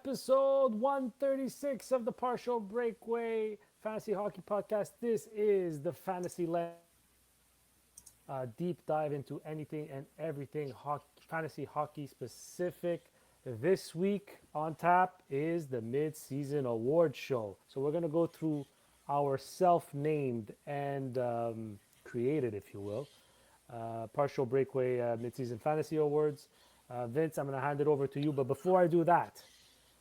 episode 136 of the Partial Breakaway Fantasy Hockey Podcast. This is the Fantasy deep dive into anything and everything fantasy hockey specific. This week on tap is the mid-season award show. So we're going to go through our self-named and created, if you will, Partial Breakaway mid-season fantasy awards. Vince, I'm going to hand it over to you. But before I do that,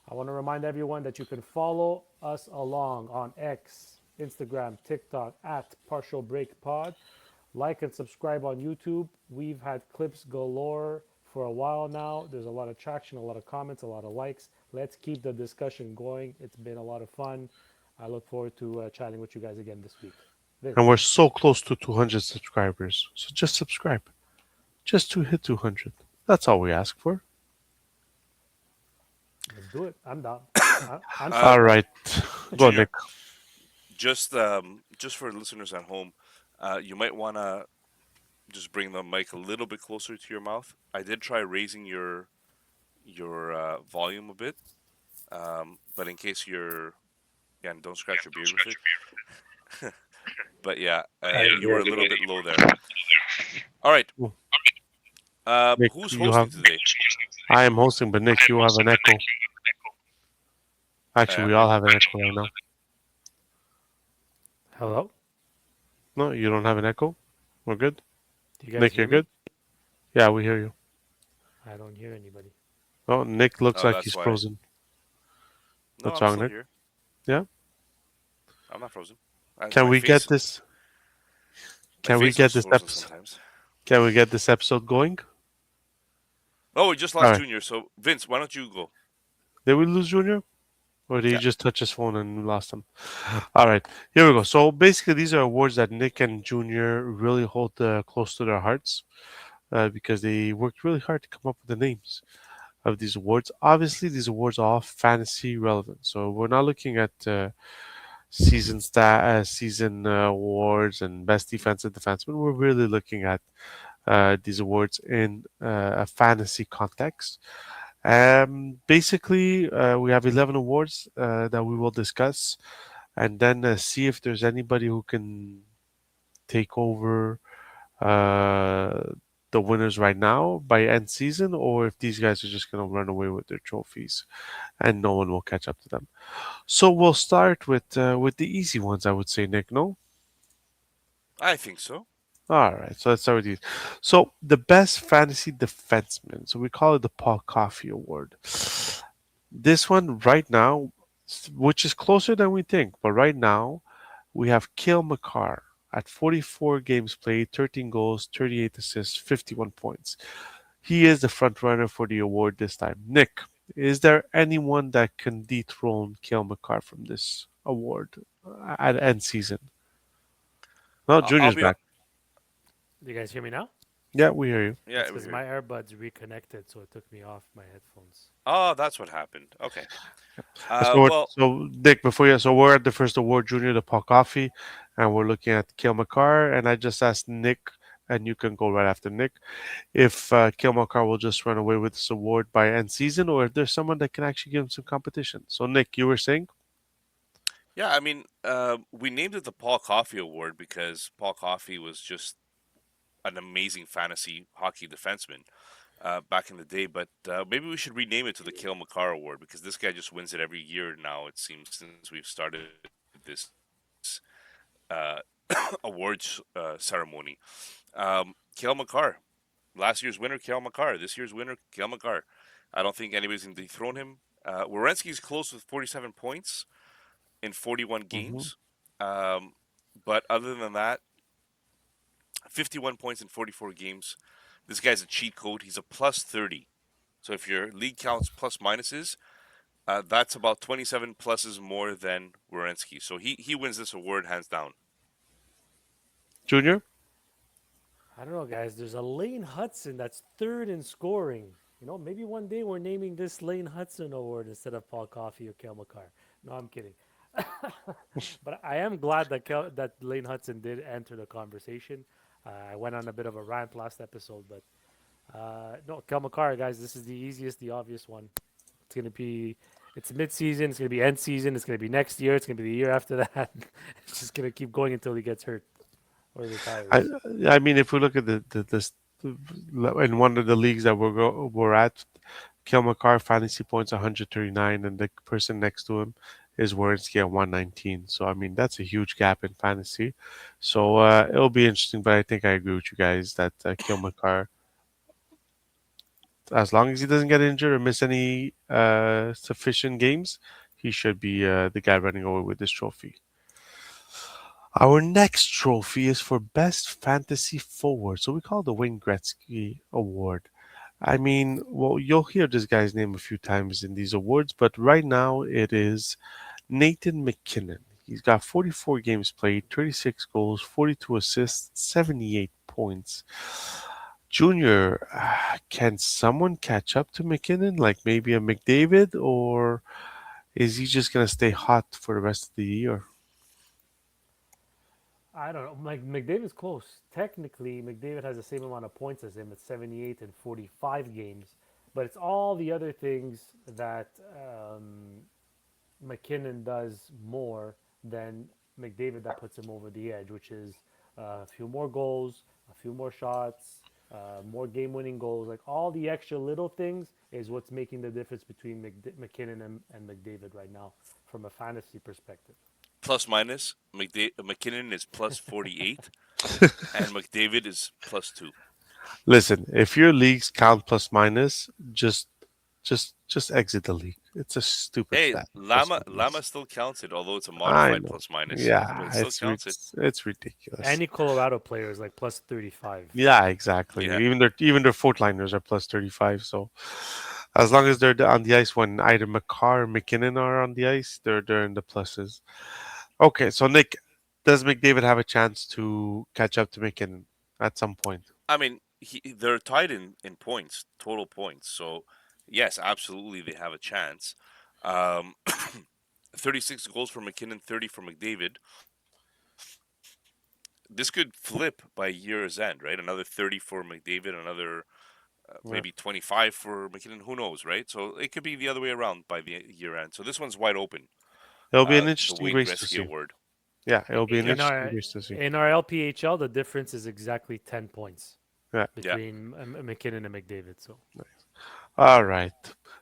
I want to remind everyone that you can follow us along on X, Instagram, TikTok at Partial Break Pod. Like and subscribe on YouTube. We've had clips galore for a while now. There's a lot of traction, a lot of comments, a lot of likes. Let's keep the discussion going. It's been a lot of fun. I look forward to chatting with you guys again this week. And we're Vince, so close to 200 subscribers. So just subscribe. Just to hit 200. That's all we ask for. let's do it. I'm down. I'm All stoked. right. Go, Junior, Nick. just for listeners at home, you might want to just bring the mic a little bit closer to your mouth. I did try raising your volume a bit, but in case you're, yeah, and don't scratch your beard with it. But yeah, you were a little bit low there. All right, Oh, Nick, who's you have. hosting today? I am hosting, but Nick, you have an echo. Actually, we I all have an echo right now. Hello? No, you don't have an echo? We're good? Do you guys Nick, you're hear me? good? Yeah, we hear you. I don't hear anybody. Oh, Nick looks Oh, like that's he's why. frozen. No, What's I'm wrong, still Nick? here. Yeah? I'm not frozen. Can My we get face, this? my Can we face get looks this frozen episode? sometimes. Can we get this episode going? Oh, we just All lost right. Junior. So Vince, why don't you go? Did we lose Junior? Or did he Yeah. just touch his phone and we lost him? All right, here we go. So basically, these are awards that Nick and Junior really hold close to their hearts because they worked really hard to come up with the names of these awards. Obviously, these awards are all fantasy relevant, so we're not looking at season awards and best defensive defenseman. We're really looking at these awards in a fantasy context. Basically, we have 11 awards that we will discuss and then see if there's anybody who can take over uh, the winners right now by end season, or if these guys are just going to run away with their trophies and no one will catch up to them. So we'll start with the easy ones, I would say, Nick. No. I think so. All right, so let's start with these. So the best fantasy defenseman. So we call it the Paul Coffey Award. This one right now, which is closer than we think, but right now we have Kale McCarr at 44 games played, 13 goals, 38 assists, 51 points. He is the front runner for the award this time. Nick, is there anyone that can dethrone Kale McCarr from this award at end season? No, I'll Junior's be. back. Do you guys hear me now? Yeah, we hear you. Yeah, It's we're because here. my earbuds reconnected, so it took me off my headphones. Oh, that's what happened. Okay. So, Well, so Nick, before you, so we're at the first award, Junior, the Paul Coffey, and we're looking at Kale McCarr. And I just asked Nick, and you can go right after Nick, if Kale McCarr will just run away with this award by end season, or if there's someone that can actually give him some competition. So, Nick, you were saying? yeah, I mean, we named it the Paul Coffey Award because Paul Coffey was just an amazing fantasy hockey defenseman back in the day. But maybe we should rename it to the Kale McCarr Award because this guy just wins it every year now, it seems, since we've started this uh, awards ceremony. Kale McCarr, last year's winner, Kale McCarr. This year's winner, Kale McCarr. I don't think anybody's going to dethrone him. Werenski's close with 47 points in 41 Hmm. games. Um, but other than that, 51 points in 44 games. This guy's a cheat code. He's a plus 30. So if your league counts plus minuses, that's about 27 pluses more than Werenski. So he wins this award hands down. Junior? I don't know, guys. There's a Lane Hudson that's third in scoring. Maybe one day we're naming this Lane Hudson Award instead of Paul Coffey or Kel McCarr. No, I'm kidding. But I am glad that Lane Hudson did enter the conversation. I went on a bit of a rant last episode, but no, Kel McCarr, guys, this is the easiest, the obvious one. It's gonna be It's mid-season. It's gonna be end season. It's gonna be next year. It's gonna be the year after that. It's just gonna keep going until he gets hurt or I retires. I mean, if we look at in one of the leagues that we're at, Kilmacar fantasy points 139, and the person next to him is Wierenski at 119. So I mean, that's a huge gap in fantasy. So it'll be interesting, but I think I agree with you guys that Kilmacar, as long as he doesn't get injured or miss any sufficient games, he should be the guy running away with this trophy. Our next trophy is for Best Fantasy Forward. So we call it the Wayne Gretzky Award. I mean, well, you'll hear this guy's name a few times in these awards, but right now it is Nathan MacKinnon. He's got 44 games played, 36 goals, 42 assists, 78 points. Junior, can someone catch up to McKinnon, like maybe a McDavid, or is he just going to stay hot for the rest of the year? I don't know. Like McDavid's close. Technically, McDavid has the same amount of points as him at 78 and 45 games, but it's all the other things that McKinnon does more than McDavid that puts him over the edge, which is a few more goals, a few more shots, more game-winning goals. Like all the extra little things is what's making the difference between McKinnon and McDavid right now from a fantasy perspective. Plus minus, McKinnon is plus 48, and McDavid is plus 2. Listen, if your leagues count plus minus, just exit the league. It's a stupid Hey, stat. Plus Lama minus. still counts it, although it's a I modified know. plus minus, but Yeah, it still counts it. it's ridiculous. Any Colorado player is like plus 35. Yeah, exactly. Yeah. Even their fourth-liners are plus 35. So as long as they're on the ice when either McCarr or McKinnon are on the ice, they're in the pluses. Okay, so Nick, does McDavid have a chance to catch up to McKinnon at some point? I mean, they're tied in points, total points. So, yes, absolutely, they have a chance. Um, 36 goals for McKinnon, 30 for McDavid. This could flip by year's end, right? Another 30 for McDavid, another maybe Yeah. 25 for McKinnon. Who knows, right? So it could be the other way around by the year end. So this one's wide open. It'll be an The interesting Wayne race to Gretzky see. Award. Yeah, it'll be an In Yep. interesting our race to see. in our LPHL, the difference is exactly 10 points Yeah. Yeah. between McKinnon and McDavid. So All right.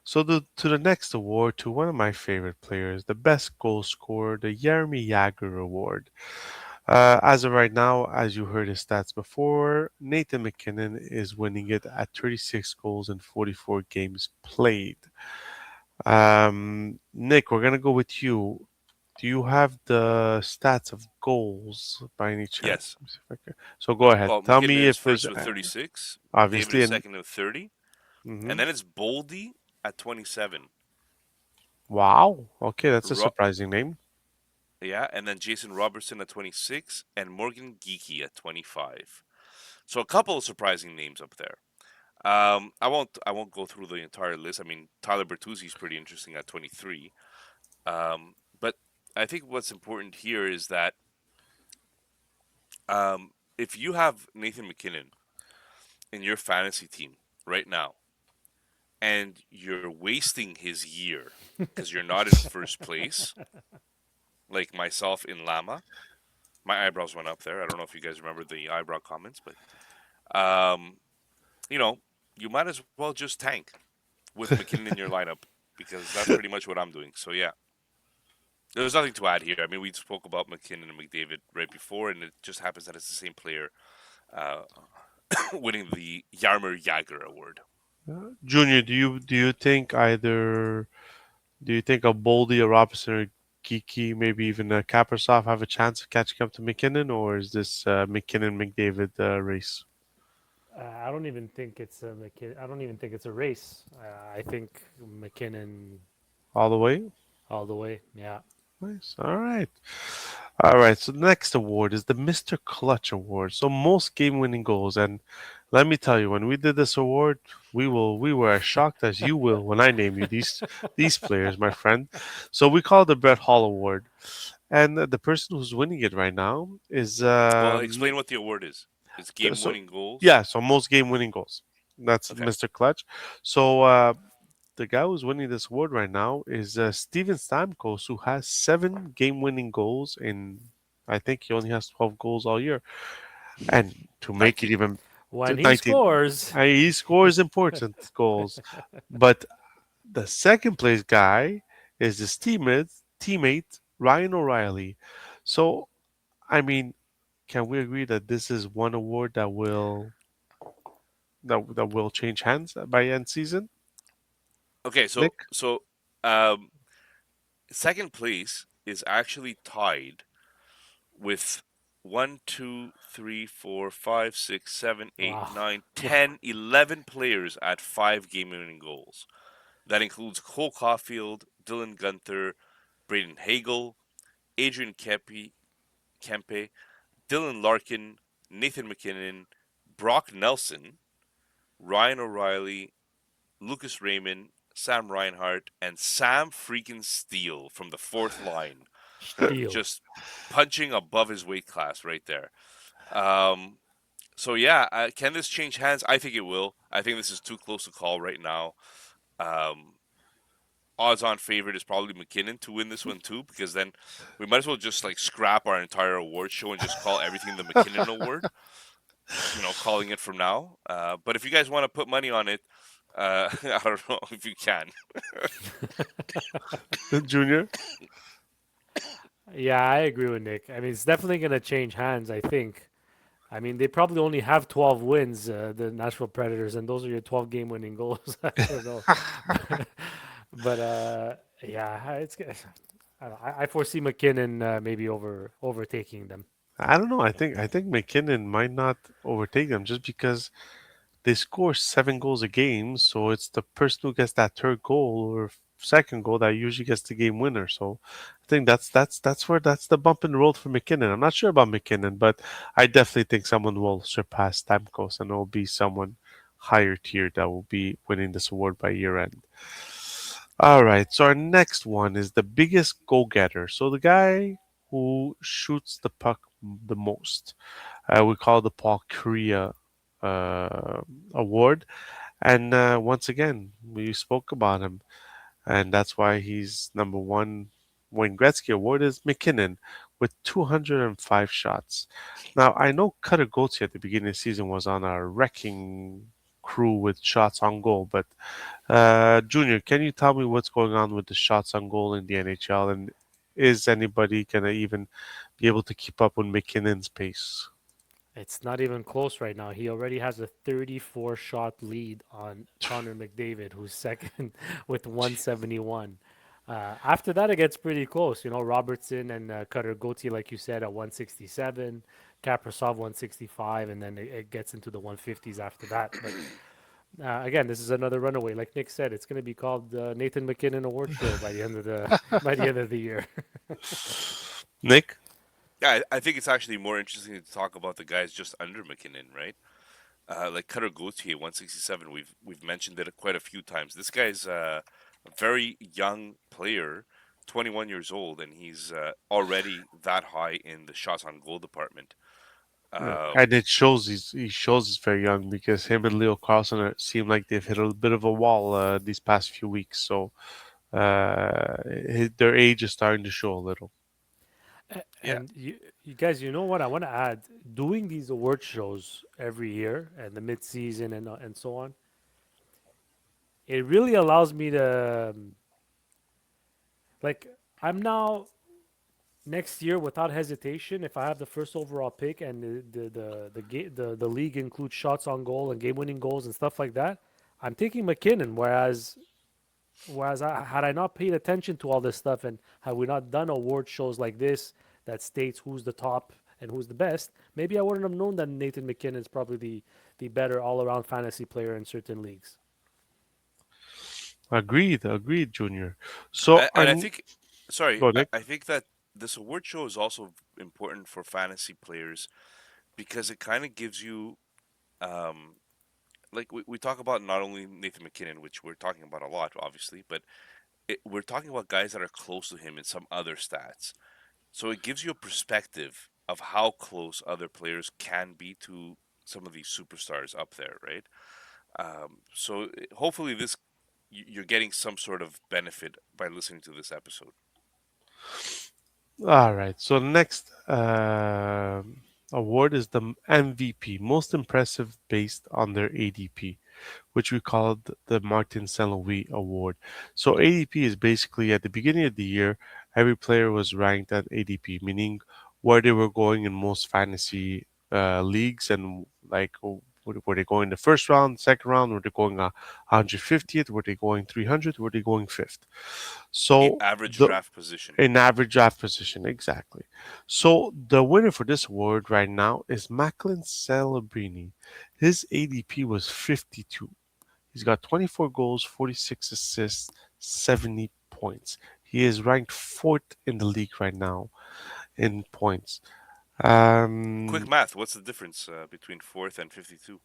So to the next award, to one of my favorite players, the best goal scorer, the Jeremy Jagr Award. As of right now, as you heard his stats before, Nathan McKinnon is winning it at 36 goals and 44 games played. Nick, we're gonna go with you. Do you have the stats of goals by any chance? Yes. Let me see if I can- So go ahead. Well, Tell McKinnon me is if there's first with 36. McDavid obviously is and second with 30. And mhm. then it's Boldy at 27. Wow. Okay, that's a Ro- surprising name. yeah, and then Jason Robertson at 26 and Morgan Geeky at 25. So a couple of surprising names up there. I won't go through the entire list. I mean, Tyler Bertuzzi is pretty interesting at 23. But I think what's important here is that if you have Nathan McKinnon in your fantasy team right now, and you're wasting his year because you're not in first place, like myself in Lama, my eyebrows went up there. I don't know if you guys remember the eyebrow comments, but um, you know, you might as well just tank with McKinnon in your lineup because that's pretty much what I'm doing. So yeah, there's nothing to add here. I mean, we spoke about McKinnon and McDavid right before, and it just happens that it's the same player uh, winning the Yarmer Jagr Award. Junior, do you think a Boldy, a Robinson, or Geeky, maybe even a Kaprasov have a chance of catching up to McKinnon, or is this McKinnon McDavid race I don't even think it's a McKinnon. I don't even think it's a race. I think McKinnon all the way? all the way. Yeah. Nice. All right. All right. So the next award is the Mr. Clutch Award. So most game-winning goals, and let me tell you, when we did this award, we were as shocked as you will when I name you these players, my friend. So we call it the Brett Hall Award, and the person who's winning it right now is Well, explain what the award is. It's so game-winning goals. yeah. So most game-winning goals. That's Okay. Mr. Clutch. So the guy who's winning this award right now is Steven Stamkos, who has 7 game-winning goals in. I think he only has 12 goals all year, and to make it 19. even When he 19, scores, he scores important goals. But the second place guy is his teammate Ryan O'Reilly. So I mean, can we agree that this is one award that will change hands by end season, Okay, Nick? um, second place is actually tied with 1, 2, 3, 4, 5, 6, 7, 8, wow, 9, 10, 11 players at 5 game-winning goals. That includes Cole Caulfield, Dylan Gunther, Braden Hagel, Adrian Kempe, Dylan Larkin, Nathan McKinnon, Brock Nelson, Ryan O'Reilly, Lucas Raymond, Sam Reinhart, and Sam freaking Steele from the fourth line. steal. Just punching above his weight class right there. Um, so yeah, can this change hands? I think it will. I think this is too close to call right now. Um, Odds-on favorite is probably McKinnon to win this one too, because then we might as well just like scrap our entire award show and just call everything the McKinnon Award. Calling it from now. But if you guys want to put money on it, I don't know if you can. Junior? Yeah, I agree with Nick. I mean, it's definitely going to change hands, I think. I mean, they probably only have 12 wins, the Nashville Predators, and those are your 12 game winning goals. I don't know. But yeah, I foresee McKinnon maybe overtaking them. I don't know. I think McKinnon might not overtake them just because they score 7 goals a game, so it's the person who gets that third goal or second goal that usually gets the game winner. So I think that's the bump in the road for McKinnon. I'm not sure about McKinnon, but I definitely think someone will surpass Stamkos, and it will be someone higher tier that will be winning this award by year end. All right, so our next one is the biggest goal getter. So the guy who shoots the puck the most. We call it the Paul Kariya uh, award. And once again, we spoke about him, and that's why he's number one. Wayne Gretzky Award is McKinnon with 205 shots. Now, I know Cutter Gauthier at the beginning of the season was on a wrecking crew with shots on goal, but Junior, can you tell me what's going on with the shots on goal in the NHL, and is anybody gonna even be able to keep up with McKinnon's pace? It's not even close right now. He already has a 34 shot lead on Connor McDavid, who's second with 171. After that, it gets pretty close. Robertson and Cutter Gauthier, like you said, at 167, Kaprasov 165, and then it gets into the 150s after that. But again, this is another runaway. Like Nick said, it's going to be called the Nathan McKinnon Award Show by the end of the by the end of the year. Nick? Yeah, I think it's actually more interesting to talk about the guys just under McKinnon, right? Like Cutter Gauthier, 167. We've mentioned it quite a few times. This guy's a very young player, 21 years old, and he's already that high in the shots on goal department. And Um, it shows he shows he's very young because him and Leo Carlson seem like they've hit a bit of a wall these past few weeks. So their age is starting to show a little. yeah, And you guys, you know what? I want to add doing these award shows every year and the mid season and so on. It really allows me to like. I'm now next year without hesitation. If I have the first overall pick and the league includes shots on goal and game winning goals and stuff like that, I'm taking McKinnon. Whereas had I not paid attention to all this stuff and had we not done award shows like this that states who's the top and who's the best, maybe I wouldn't have known that Nathan McKinnon is probably the better all around fantasy player in certain leagues. Agreed, Junior. So and I think, sorry, go I, Nick. I think that this award show is also important for fantasy players because it kind of gives you, um, like we talk about not only Nathan McKinnon, which we're talking about a lot, obviously, but we're talking about guys that are close to him in some other stats. So it gives you a perspective of how close other players can be to some of these superstars up there, right? So hopefully this you're getting some sort of benefit by listening to this episode. All right. So the next award is the MVP, most impressive based on their ADP, which we call the Martin Saint Louis Award. So ADP is basically at the beginning of the year, every player was ranked at ADP, meaning where they were going in most fantasy leagues and like were they going the first round, second round, were they going 150th, were they going 300th, were they going fifth? The So average the draft position. in average draft position, exactly. So the winner for this award right now is Macklin Celebrini. His ADP was 52. He's got 24 goals, 46 assists, 70 points. He is ranked fourth in the league right now in points. Quick Um, math. What's the difference between fourth and 52?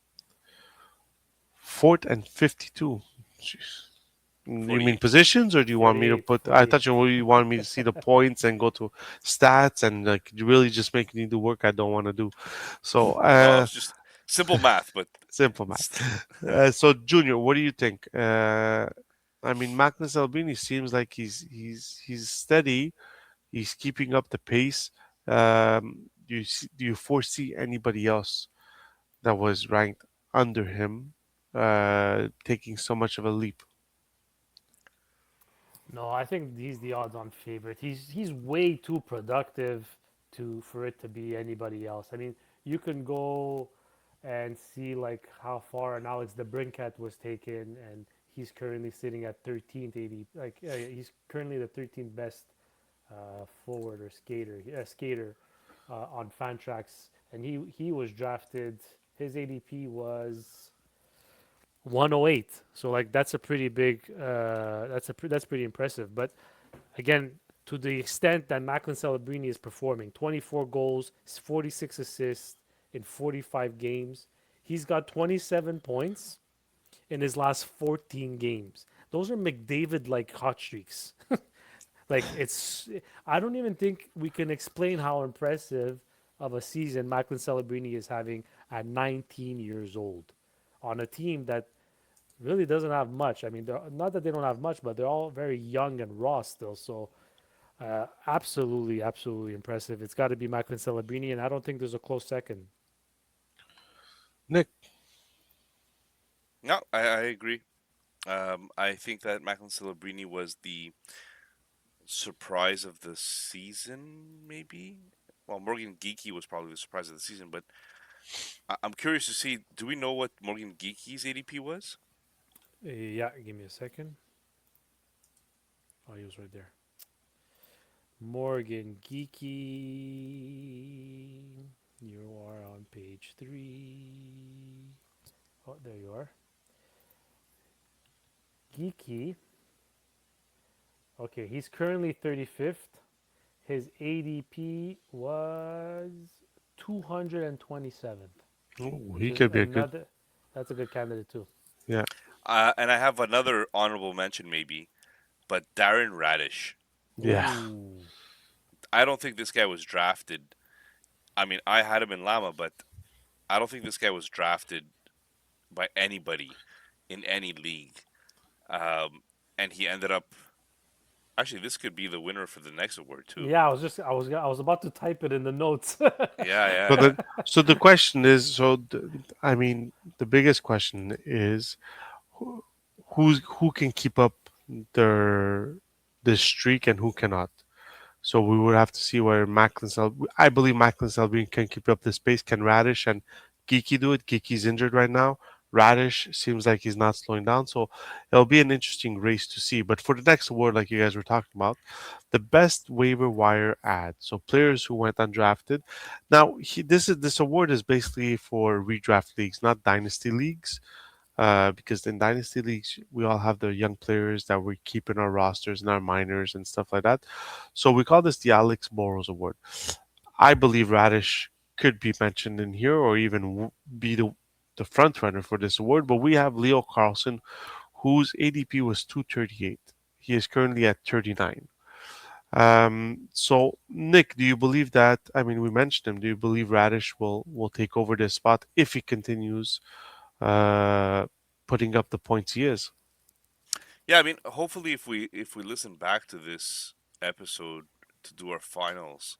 Fourth and 52. Jeez. You mean 48. positions, or do you want me to 48, put? I 48. thought you wanted me to see the points and go to stats and like you really just making me do work I don't want to do. So No, I was just simple math, but simple st- math. So Junior, what do you think? I mean, Magnus Albini seems like he's steady. He's keeping up the pace. Do you foresee anybody else that was ranked under him taking so much of a leap? No, I think he's the odds-on favorite. He's way too productive to for it to be anybody else. I mean, you can go and see like how far an Alex DeBrincat was taken, and he's currently sitting at 13th AD. Like he's currently the 13th best forward or skater on Fantrax, and he was drafted. His ADP was 108. So like that's a pretty big. That's pretty impressive. But again, to the extent that Macklin Celebrini is performing, 24 goals, 46 assists in 45 games. He's got 27 points in his last 14 games. Those are McDavid like hot streaks. Like it's, I don't even think we can explain how impressive of a season Macklin Celebrini is having at 19 years old on a team that really doesn't have much. I mean, not that they don't have much, but they're all very young and raw still. So absolutely, absolutely impressive. It's got to be Macklin Celebrini, and I don't think there's a close second. Nick, no, I agree. I think that Macklin Celebrini was the surprise of the season, maybe. Well, Morgan Geeky was probably the surprise of the season, but I'm curious to see. Do we know what Morgan Geeky's ADP was? Yeah, give me a second. Oh, he was right there. Morgan Geeky. You are on page 3. Oh, there you are. Geeky. Okay, he's currently 35th. His ADP was 227th, ooh, which he is could be a good. another. That's a good candidate too. Yeah, And I have another honorable mention, maybe, but Darren Radish. yeah. Ooh. I don't think this guy was drafted. I mean, I had him in Lama, but I don't think this guy was drafted by anybody in any league. Um, and he ended up. Actually, this could be the winner for the next award too. Yeah, I was about to type it in the notes. Yeah, So yeah, the so the question is, I mean, the biggest question is who who can keep up their this streak and who cannot. So we would have to see where I believe Macklin Selby can keep up this pace. Can Radish and Geeky do it? Geeky's injured right now. Radish seems like he's not slowing down. So it'll be an interesting race to see. But for the next award, like you guys were talking about, the best waiver wire ad. So players who went undrafted. Now this award is basically for redraft leagues, not dynasty leagues. Because in dynasty leagues, we all have the young players that we keep in our rosters and our minors and stuff like that. So we call this the Alex Boros Award. I believe Radish could be mentioned in here or even be the front runner for this award. But we have Leo Carlson, whose ADP was 238. He is currently at 39. So Nick, do you believe that? I mean, we mentioned him. Do you believe Radish will take over this spot if he continues uh, putting up the points he is? Yeah, I mean, hopefully, if we listen back to this episode to do our finals,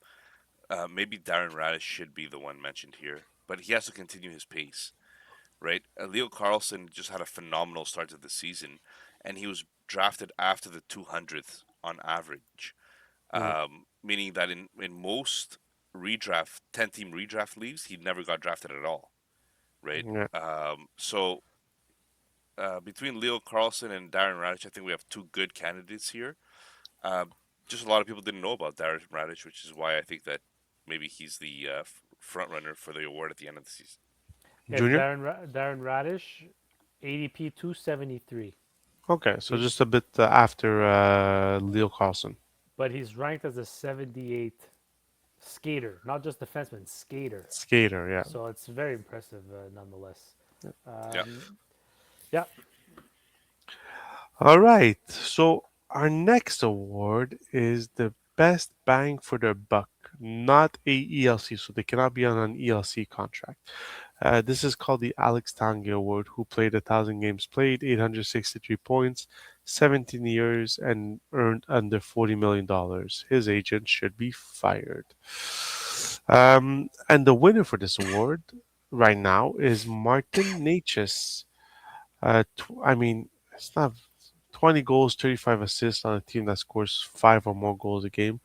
maybe Darren Radish should be the one mentioned here, but he has to continue his pace, right? Leo Carlson just had a phenomenal start to the season, and he was drafted after the 200th on average, Mm. meaning that in most redraft 10-team redraft leagues, he never got drafted at all, right? Yeah. So between Leo Carlson and Darren Radish, I think we have two good candidates here. Uh, just a lot of people didn't know about Darren Radish, which is why I think that maybe he's the front runner for the award at the end of the season. Yes, Junior. Darren Radish, ADP 273. Okay, so He, just a bit after Leo Carlson. but he's ranked as a 78th skater, not just defenseman, skater. Skater, yeah. So it's very impressive, nonetheless. Yeah. Yeah, All right. So our next award is the best bang for their buck, not a ELC, so they cannot be on an ELC contract. This is called the Alex Tange Award, who played 1,000 games played, 863 points, 17 years, and earned under $40 million. His agent should be fired. And the winner for this award right now is Martin Natchez. I mean, it's not 20 goals, 35 assists on a team that scores five or more goals a game.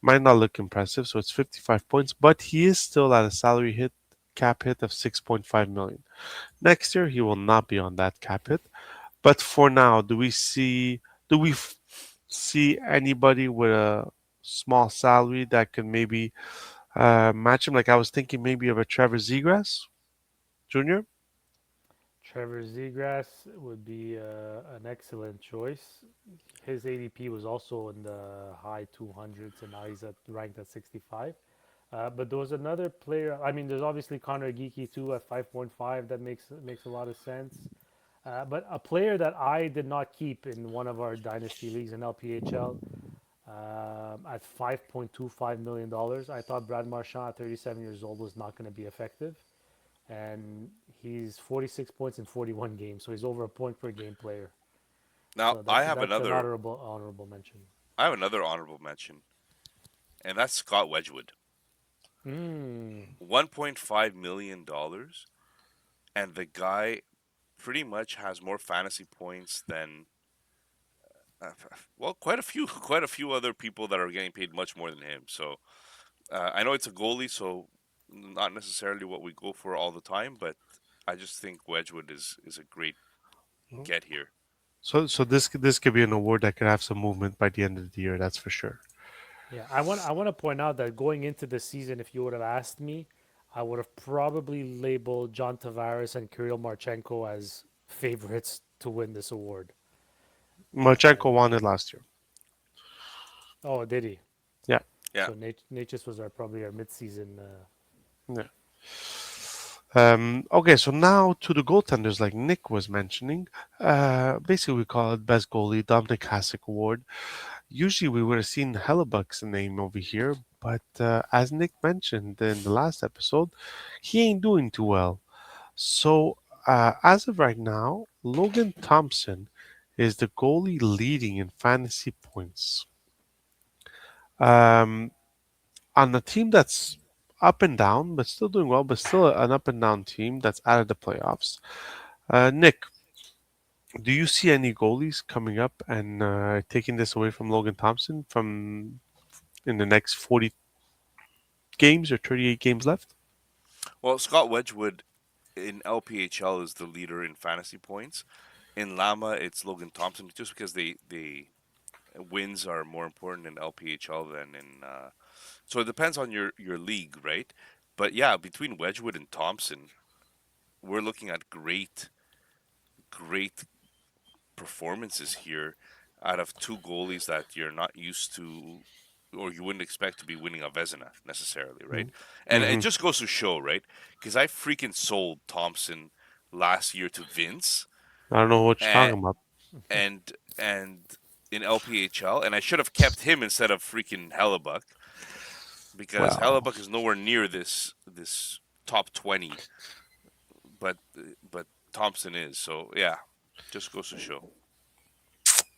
Might not look impressive, so it's 55 points, but he is still at a salary hit cap hit of 6.5 million. Next year he will not be on that cap hit. But for now, do we see anybody with a small salary that can maybe match him? Like I was thinking maybe of a Trevor Zegras Jr. Trevor Zegras would be an excellent choice. His ADP was also in the high 200s, and now he's ranked at 65. But there was another player. I mean, there's obviously Connor Geeky too at 5.5. That makes a lot of sense. But a player that I did not keep in one of our dynasty leagues in LPHL at $5.25 million. I thought Brad Marchand at 37 years old was not going to be effective, and he's 46 points in 41 games, so he's over a point per game player. Now So that's an honorable mention. I have another honorable mention, and that's Scott Wedgwood, Mm, $1.5 million, and the guy pretty much has more fantasy points than well, quite a few other people that are getting paid much more than him. So I know it's a goalie, so not necessarily what we go for all the time, but I just think Wedgwood is a great get here. So this could be an award that could have some movement by the end of the year. That's for sure. yeah, I want to point out that going into the season, if you would have asked me, I would have probably labeled John Tavares and Kirill Marchenko as favorites to win this award. Marchenko And won it last year. oh, did he? Yeah. Yeah. So Natchez was probably our midseason. Yeah. Okay, so now to the goaltenders, like Nick was mentioning. Basically, we call it Best Goalie, Dominic Hasek Award. Usually, we would have seen Hellebuck's name over here, but as Nick mentioned in the last episode, he ain't doing too well. So, as of right now, Logan Thompson is the goalie leading in fantasy points. Um, on a team that's up and down, but still doing well, but still an up and down team that's out of the playoffs. Nick, do you see any goalies coming up and taking this away from Logan Thompson from in the next 40 games or 38 games left? Well, Scott Wedgwood in LPHL is the leader in fantasy points. In Lama, it's Logan Thompson, just because they wins are more important in LPHL than in. So it depends on your league, right? But yeah, between Wedgwood and Thompson, we're looking at great performances here out of two goalies that you're not used to or you wouldn't expect to be winning a Vezina necessarily, right? And it Mm-hmm. just goes to show, right? Because I freaking sold Thompson last year to Vince I don't know what you're and talking about. and in LPHL, and I should have kept him instead of freaking Hellebuck because Well, Hellebuck is nowhere near this top 20, but but Thompson is. So yeah, just goes to show.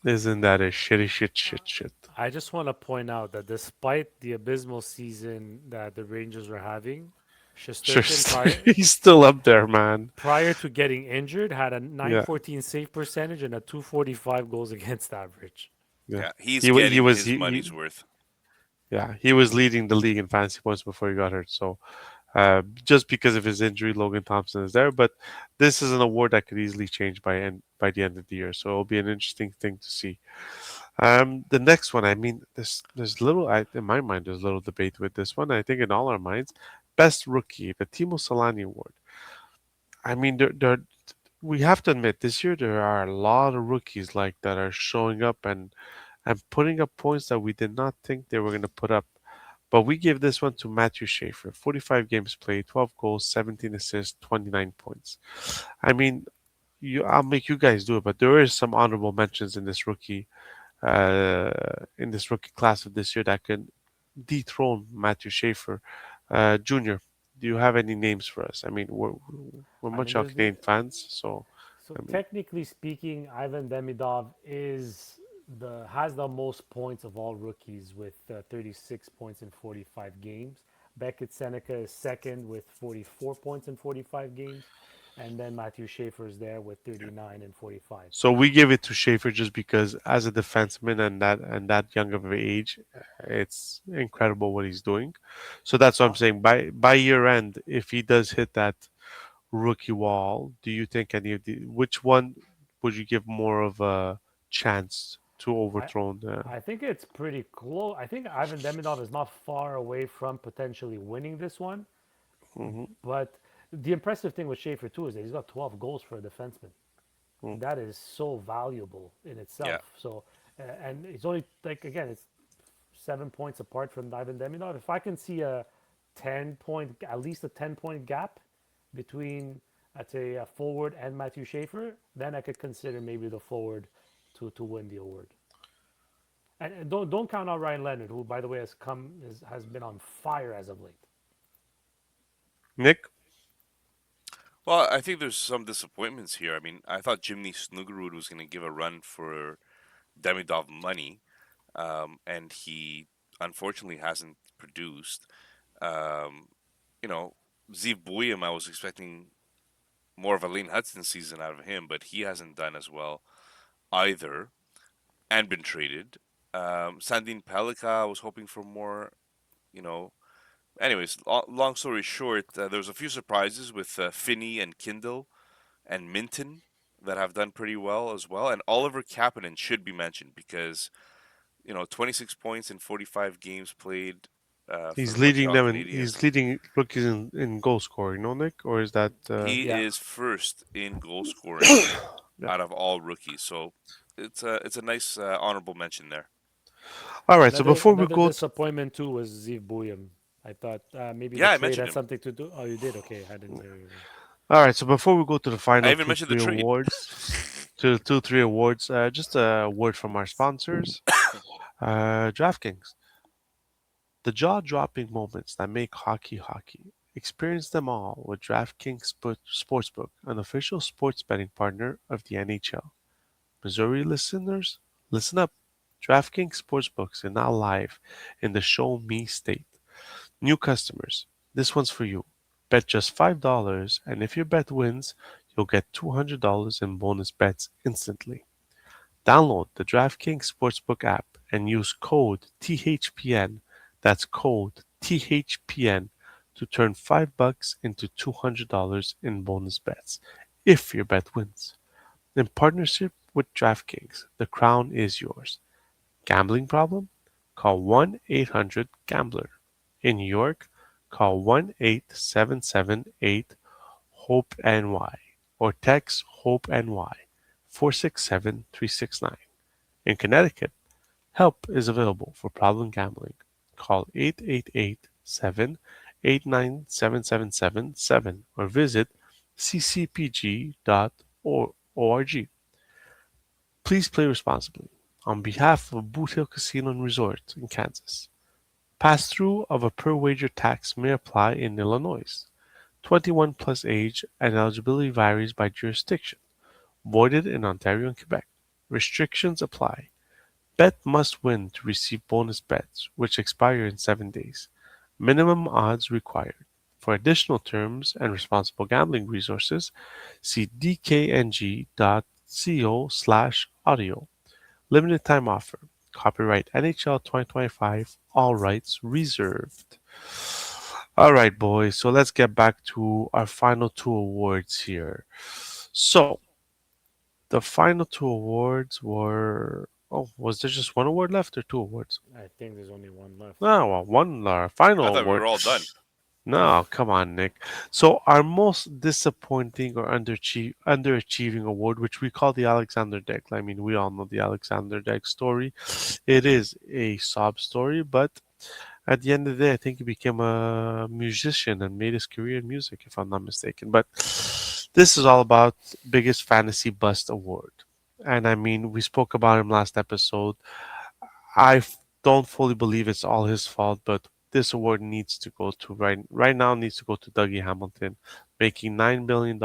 Isn't that a shitty shit? I just want to point out that despite the abysmal season that the Rangers were having, Sure, Shesterkin prior he's still up there, man. prior to getting injured had a Yeah, 914 save percentage and a 245 goals against average. yeah. Yeah, he's He getting was his money's worth. yeah, he was leading the league in fantasy points before he got hurt. So just because of his injury, Logan Thompson is there. But this is an award that could easily change by the end of the year. So it'll be an interesting thing to see. The next one, I mean, there's little in my mind. There's little debate with this one. I think in all our minds, best rookie, the Timo Solani Award. I mean, we have to admit this year there are a lot of rookies like that are showing up and putting up points that we did not think they were going to put up. But we give this one to Matthew Schaefer. 45 games played, 12 goals, 17 assists, 29 points. I mean, I'll make you guys do it, but there is some honorable mentions uh, in this rookie class of this year that can dethrone Matthew Schaefer. Junior, do you have any names for us? I mean, we're I mean, much on Canadian fans, so so I mean, technically speaking, Ivan Demidov is the has the most points of all rookies with 36 points in 45 games. Beckett Seneca is second with 44 points in 45 games, and then Matthew Schaefer is there with 39 and 45. so we give it to Schaefer just because as a defenseman and that young of an age, it's incredible what he's doing. So that's what I'm Uh, saying. By year end, if he does hit that rookie wall, do you think any of the which one would you give more of a chance to I overthrow the? I think it's pretty close. I think Ivan Demidov is not far away from potentially winning this one. Mhm, But the impressive thing with Schaefer too is that he's got 12 goals for a defenseman. mhm. That is so valuable in Yeah. itself. So, and it's only like again, it's 7 points apart from Ivan Demidov. If I can see a 10 point, at least a 10 point gap between, I'd say, a forward and Matthew Schaefer, then I could consider maybe the forward to win the award. And don't count out Ryan Leonard, who by the way has been on fire as of late. Nick, Well, I think there's some disappointments here. I mean, I thought Jimmy Snugarud was going to give a run for Demidov money, and he unfortunately hasn't produced. Um, you know, Zeev Buyam, I was expecting more of a Lane Hudson season out of him, but he hasn't done as well either and been traded. Sandin Pelika, I was hoping for more, you know. Anyways, long story short, there was a few surprises with Finney and Kindle and Minton that have done pretty well as well. And Oliver Kapanen should be mentioned because 26 points in 45 games played for he's the leading Montreal them and he's Canadiens. leading rookies in goal scoring, no, Nick, or is that? He Yeah. is first in goal scoring Yeah. out of all rookies, so it's a nice honorable mention there. All right. So Another before we another go, disappointment too was Zeev Buyam. I thought maybe the Yeah, I trade mentioned had him. something to do. Oh, you did? Okay, I didn't hear you. all right. So before we go to the I final even mentioned the three trade. awards, three awards, just a word from our sponsors, DraftKings. The jaw-dropping moments that make hockey hockey. Experience them all with DraftKings Sportsbook, an official sports betting partner of the NHL. Missouri listeners, listen up. DraftKings Sportsbooks is now live in the Show Me state. New customers, this one's for you. Bet just $5, and if your bet wins, you'll get $200 in bonus bets instantly. Download the DraftKings Sportsbook app and use code THPN. That's code THPN to turn $5 into $200 in bonus bets if your bet wins. In partnership with DraftKings, the crown is yours. Gambling problem? Call 1-800-GAMBLER. In New York, call 1-877-8-HOPE-NY or text HOPE-NY 467-369. In Connecticut, help is available for problem gambling. Call 888-789-7777 or visit ccpg.org. Please play responsibly. On behalf of Boot Hill Casino and Resort in Kansas, pass-through of a per-wager tax may apply in Illinois. 21 plus age and eligibility varies by jurisdiction. Voided in Ontario and Quebec. Restrictions apply. Bet must win to receive bonus bets, which expire in 7 days. Minimum odds required. For additional terms and responsible gambling resources, see dkng.co/audio. Limited time offer. Copyright NHL 2025. All rights reserved. All right, boys. So let's get back to our final two awards here. So the final two awards were. Oh, was there just one award left or two awards? I think there's only one left. No, well, one I final thought we award. were all done. No, come on, Nick. So our most disappointing or underachieving award, which we call the Alexander Deck. I mean, we all know the Alexander Deck story. It is a sob story, but at the end of the day, I think he became a musician and made his career in music, if I'm not mistaken. But this is all about biggest fantasy bust award. And I mean, we spoke about him last episode. Don't fully believe it's all his fault, but this award needs to go to right now needs to go to Dougie Hamilton, making $9 billion,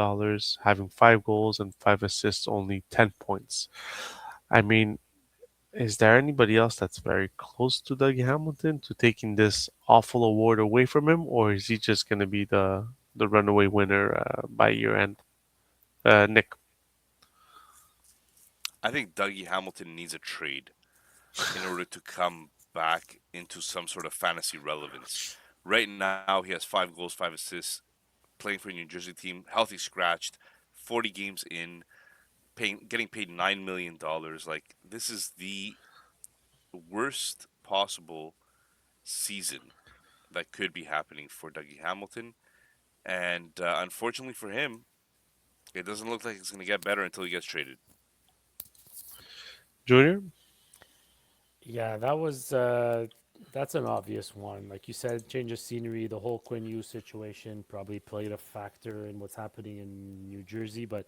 having 5 goals and 5 assists, only 10 points. I mean, is there anybody else that's very close to Dougie Hamilton to taking this awful award away from him, or is he just going to be the runaway winner by year end? Nick, I think Dougie Hamilton needs a trade in order to come back into some sort of fantasy relevance. Right now, he has 5 goals, 5 assists, playing for a New Jersey team, healthy scratched, 40 games in, getting paid $9 million. Like, this is the worst possible season that could be happening for Dougie Hamilton. And unfortunately for him, it doesn't look like it's going to get better until he gets traded. Junior. Yeah, that's an obvious one. Like you said, change of scenery, the whole Quinn Hughes situation probably played a factor in what's happening in New Jersey. But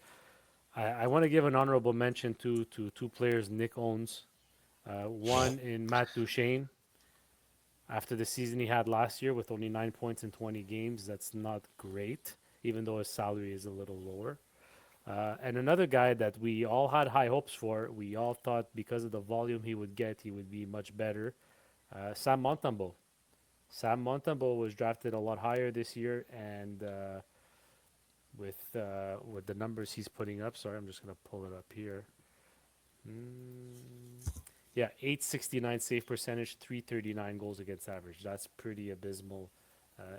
I want to give an honorable mention to two players Nick owns. One in Matt Duchene. After the season he had last year with only 9 points in 20 games, that's not great, even though his salary is a little lower. And another guy that we all had high hopes for, we all thought because of the volume he would get, he would be much better. Sam Montembeau. Sam Montembeau was drafted a lot higher this year, and with the numbers he's putting up, sorry, I'm just gonna pull it up here. Mm, yeah, 869 save percentage, 339 goals against average. That's pretty abysmal.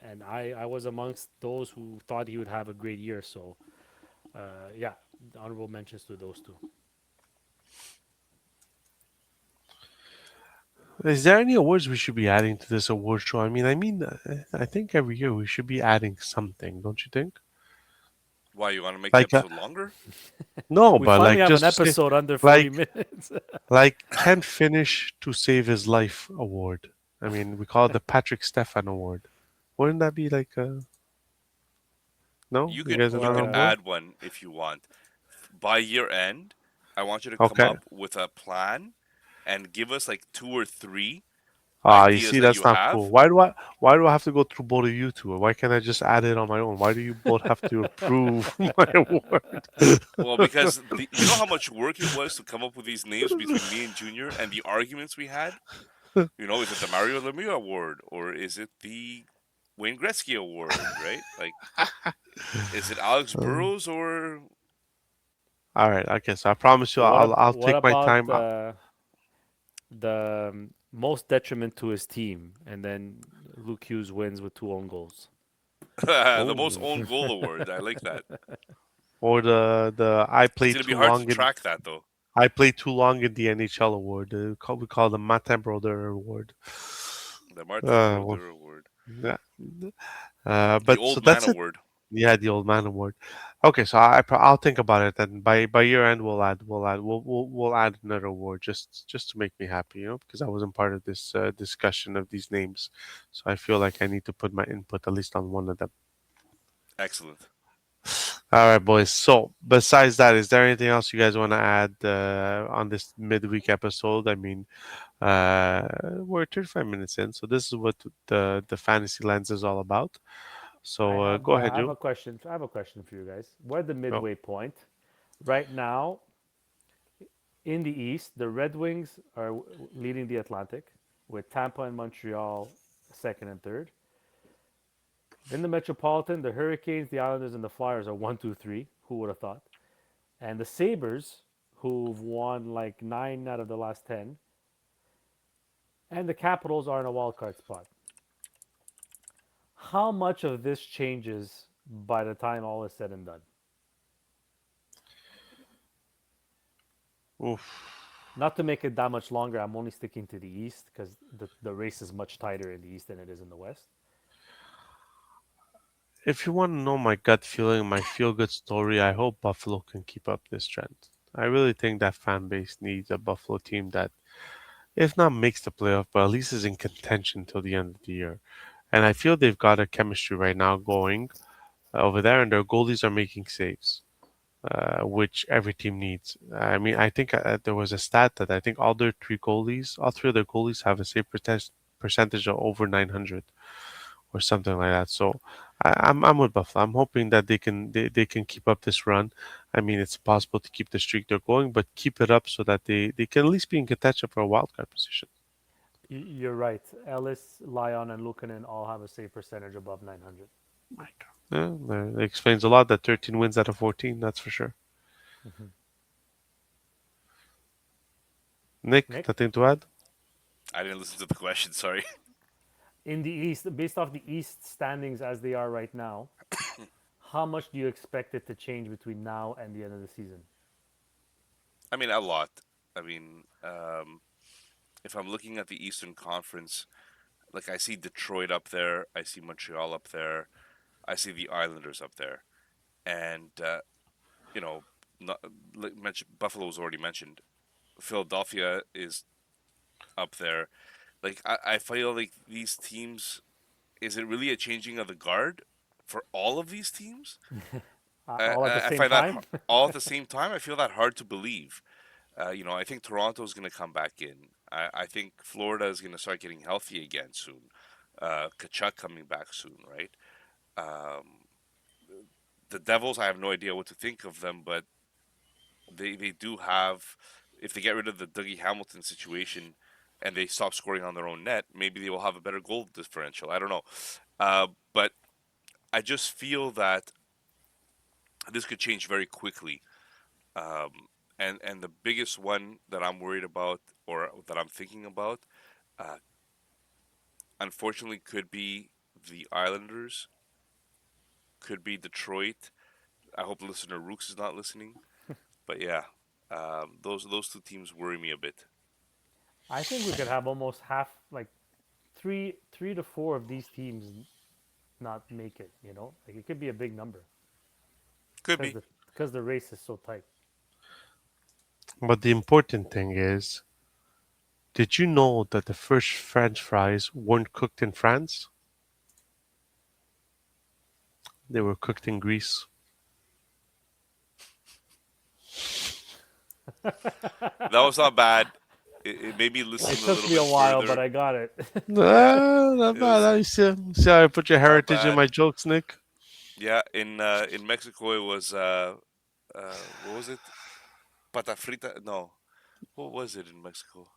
And I was amongst those who thought he would have a great year. So, yeah, honorable mentions to those two. Is there any awards we should be adding to this award show? I think every year we should be adding something, don't you think? Why, you want to make the Like, episode longer? no, We but finally like have an just to say, episode under 40 like, minutes. can't finish to save his life award. I mean, we call it the Patrick Stefan Award. Wouldn't that be like, no? You You could guys are you not could on board? uh, add one if you want. By year end, I want you to come Okay. up with a plan and give us like two or three Ah, you ideas see, that that's you not cool. have. Why do I have to go through both of you two? Why can't I just add it on my own? Why do you both have to approve my award? Well, because you know how much work it was to come up with these names between me and Junior and the arguments we had? Is it the Mario Lemieux Award or is it the Wayne Gretzky Award, right? Like, is it Alex Burrows or All right. Okay. So I promise you, I'll what take my about time. the most detriment to his team, and then Luke Hughes wins with two own goals. the most Oh, own goal award? I like that. or the It's gonna be hard to track that though. I played too long in the NHL award. We call the Martin Brodeur award. The Martin Well, Brodeur Award, yeah. the But so Old Man that's it. Award. Yeah, the old man award. Okay, so I'll think about it, and by year end we'll add another award just to make me happy, because I wasn't part of this discussion of these names, so I feel like I need to put my input at least on one of them. Excellent. All right, boys. So besides that, is there anything else you guys want to add on this midweek episode? I mean, we're 35 minutes in, so this is what the fantasy lens is all about. So go ahead, I have you. a question. I have a question for you guys. We're at the Go. midway point right now. In the East, the Red Wings are leading the Atlantic, with Tampa and Montreal second and third. In the Metropolitan, the Hurricanes, the Islanders, and the Flyers are one, two, three. Who would have thought? And the Sabres, who've won like 9 out of the last 10, and the Capitals are in a wild card spot. How much of this changes by the time all is said and done? Oof. Not to make it that much longer, I'm only sticking to the East because the race is much tighter in the East than it is in the West. If you want to know my gut feeling, my feel good story, I hope Buffalo can keep up this trend. I really think that fan base needs a Buffalo team that, if not makes the playoff, but at least is in contention till the end of the year. And I feel they've got a chemistry right now going over there, and their goalies are making saves, which every team needs. I mean, I think there was a stat that I think all three of their goalies have a percentage of over 900 or something like that. So I'm with Buffalo. I'm hoping that they can keep up this run. I mean, it's possible to keep the streak they're going, but keep it up so that they can at least be in contention for a wild card position. You're right. Ellis, Lyon, and Lukanen all have a save percentage above 900. My God. Yeah, that explains a lot. That 13 wins out of 14, that's for sure. Mhm. Nick, Nick, nothing to add? I didn't listen to the question. Sorry. in the East, based off the East standings as they are right now, how much do you expect it to change between now and the end of the season? I mean, a lot. I mean, if I'm looking at the Eastern Conference, like I see Detroit up there, I see Montreal up there, I see the Islanders up there, and you know, not, like Buffalo was already mentioned. Philadelphia is up there. Like I feel like these teams. Is it really a changing of the guard for all of these teams? All at the I same find that time? all at the same time. I feel that hard to believe. I think Toronto's going to come back in. I think Florida is going to start getting healthy again soon. Kachuk coming back soon, right? Um, the Devils, I have no idea what to think of them, but they do have. If they get rid of the Dougie Hamilton situation and they stop scoring on their own net, maybe they will have a better goal differential. I don't know, but I just feel that this could change very quickly. And the biggest one that I'm worried about or that I'm thinking about, uh, unfortunately, could be the Islanders, could be Detroit. I hope listener Rooks is not listening, but yeah, those two teams worry me a bit. I think we could have almost half, like three to four of these teams not make it. Like it could be a big number Could because be. the race is so tight. But the important thing is, did you know that the first French fries weren't cooked in France? They were cooked in Greece. That was not bad. It made me It listen a took little me a bit while, but further. I got it. Yeah, Not it bad. was See how I put your not heritage in bad. my jokes, Nick? Yeah, in Mexico it was what was it? Pata frita? No, what was it in Mexico?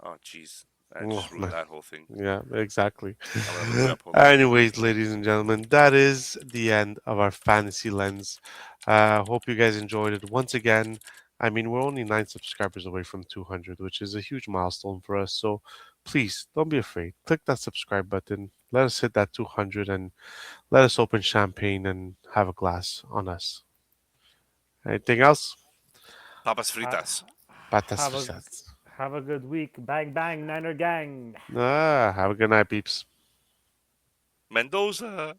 Oh, jeez, I Oh, just ruined man. that whole thing. Yeah, exactly. I'm gonna look it up. Hold on. Anyways, ladies and gentlemen, that is the end of our fantasy lens. Hope you guys enjoyed it. Once again, I mean, we're only 9 subscribers away from 200, which is a huge milestone for us. So please don't be afraid. Click that subscribe button. Let us hit that 200 and let us open champagne and have a glass on us. Anything else? Papas ha- fritas. Patas have a fritas. have a good week. Bang bang, Niner gang. Have a good night, peeps. Mendoza.